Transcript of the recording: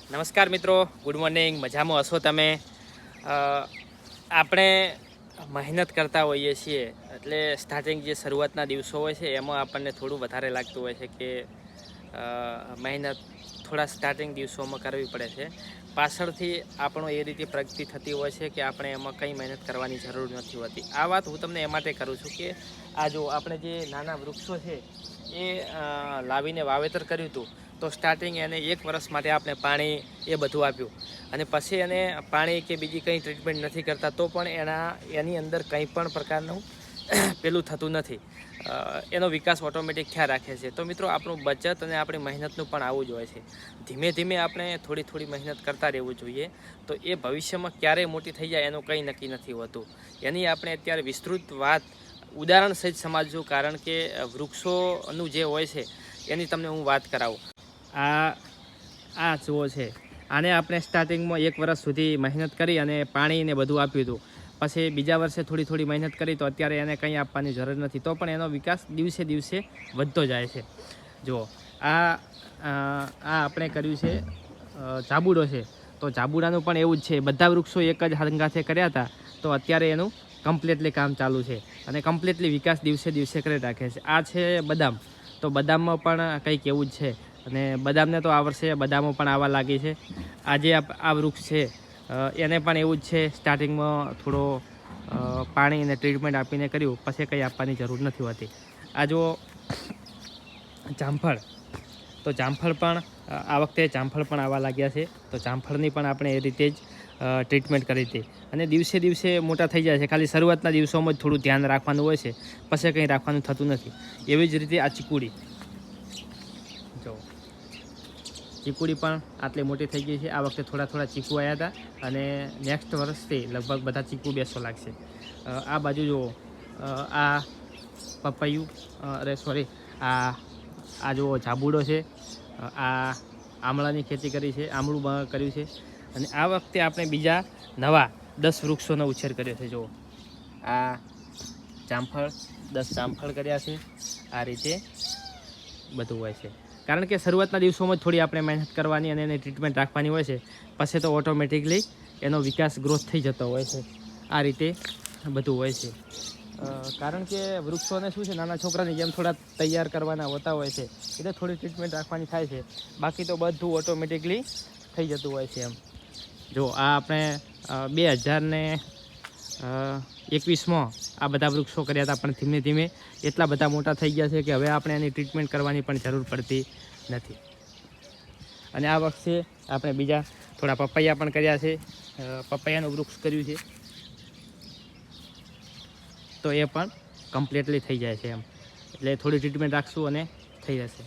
નમસ્કાર મિત્રો, good morning. મજામાં હશો તમે? આપણે મહેનત કરતા હોઈએ છીએ એટલે સ્ટાર્ટિંગ જે શરૂઆતના દિવસો હોય છે એમાં આપણને થોડું વધારે લાગતું હોય છે કે મહેનત થોડા સ્ટાર્ટિંગ દિવસોમાં કરવી પડે છે. પાછળથી આપણો એ રીતે પ્રગતિ થતી હોય છે કે આપણે એમાં કંઈ મહેનત કરવાની જરૂર નથી હોતી. આ વાત હું તમને એ માટે કરું છું કે આ જો આપણે જે નાના વૃક્ષો છે એ લાવીને વાવેતર કર્યું હતું, તો સ્ટાર્ટિંગ એને 1 વર્ષ માટે આપણે પાણી એ બધું આપ્યું અને પછી એને પાણી કે બીજી કંઈ ટ્રીટમેન્ટ નથી કરતા તો પણ એની અંદર કંઈ પણ પ્રકારનું પેલું થતું નથી. એનો વિકાસ ઓટોમેટિક થયા રાખે છે. તો મિત્રો, આપણું બચત અને આપણી મહેનતનું પણ આવું જ હોય છે. ધીમે ધીમે આપણે થોડી મહેનત કરતા રહેવું જોઈએ. તો એ ભવિષ્યમાં ક્યારેય મોટી થઈ જાય એનું કંઈ નક્કી નથી હોતું. એની આપણે અત્યારે વિસ્તૃત વાત ઉદાહરણ સહિત સમજવું, કારણ કે વૃક્ષોનું જે હોય છે એની તમને હું વાત કરાવું. આ જુઓ છે, આને આપણે સ્ટાર્ટિંગમાં 1 વર્ષ સુધી મહેનત કરી અને પાણીને બધું આપ્યું હતું. પછી બીજા વર્ષે થોડી મહેનત કરી તો અત્યારે એને કંઈ આપવાની જરૂર નથી, તો પણ એનો વિકાસ દિવસે દિવસે વધતો જાય છે. જુઓ, આ આપણે કર્યું છે જાબુડો છે, તો જાબુડાનું પણ એવું જ છે. બધા વૃક્ષો એક જ હંગાથે કર્યા હતા, તો અત્યારે એનું કમ્પ્લીટલી કામ ચાલુ છે અને કમ્પ્લીટલી વિકાસ દિવસે દિવસે કરી રાખે છે. આ છે બદામ, તો બદામમાં પણ કંઈક એવું જ છે અને બદામને તો આ વર્ષે બદામો પણ આવવા લાગી છે. આજે આ વૃક્ષ છે એને પણ એવું જ છે. સ્ટાર્ટિંગમાં થોડો પાણી અને ટ્રીટમેન્ટ આપીને કર્યું, પછી કંઈ આપવાની જરૂર નથી હોતી. આ જો જામફળ, તો જામફળ પણ આ વખતે જામફળ પણ આવવા લાગ્યા છે. તો જામફળની પણ આપણે એ રીતે જ ટ્રીટમેન્ટ કરી હતી અને દિવસે દિવસે મોટા થઈ જાય છે. ખાલી શરૂઆતના દિવસોમાં જ થોડું ધ્યાન રાખવાનું હોય છે, પછી કંઈ રાખવાનું થતું નથી. એવી જ રીતે આ ચીકુડી, જો ચીકુડી પણ આટલી મોટી થઈ ગઈ છે. આ વખતે થોડા ચીકુ આવ્યા હતા અને નેક્સ્ટ વર્ષથી લગભગ બધા ચીકુ બેસવા લાગશે. આ બાજુ જુઓ, આ પપૈયું, આ જુઓ જાબુડો છે. આ આમળાની ખેતી કરી છે, આમળું કર્યું છે અને આ વખતે આપણે બીજા નવા 10 વૃક્ષોનો ઉછેર કર્યો છે. જુઓ, આ જામફળ, 10 જામફળ કર્યા છે. આ રીતે બધું હોય છે, કારણ કે શરૂઆતના દિવસોમાં જ થોડી આપણે મહેનત કરવાની અને એની ટ્રીટમેન્ટ રાખવાની હોય છે. પછી તો ઓટોમેટિકલી એનો વિકાસ ગ્રોથ થઈ જતો હોય છે. આ રીતે બધું હોય છે, કારણ કે વૃક્ષોને શું છે, નાના છોકરાની જેમ થોડા તૈયાર કરવાના હોતા હોય છે, એટલે થોડી ટ્રીટમેન્ટ રાખવાની થાય છે. બાકી તો બધું ઓટોમેટિકલી થઈ જતું હોય છે. એમ જો, આ આપણે 2021માં આ બધા વૃક્ષો કર્યા હતા, પણ ધીમે ધીમે એટલા બધા મોટા થઈ ગયા છે કે હવે આપણે એની ટ્રીટમેન્ટ કરવાની પણ જરૂર પડતી નથી. અને આ વખતે આપણે બીજા થોડા પપૈયા પણ કર્યા છે. પપૈયાનું વૃક્ષ કર્યું છે, તો એ પણ કમ્પ્લીટલી થઈ જાય છે. એમ એટલે થોડી ટ્રીટમેન્ટ રાખશું અને થઈ જશે.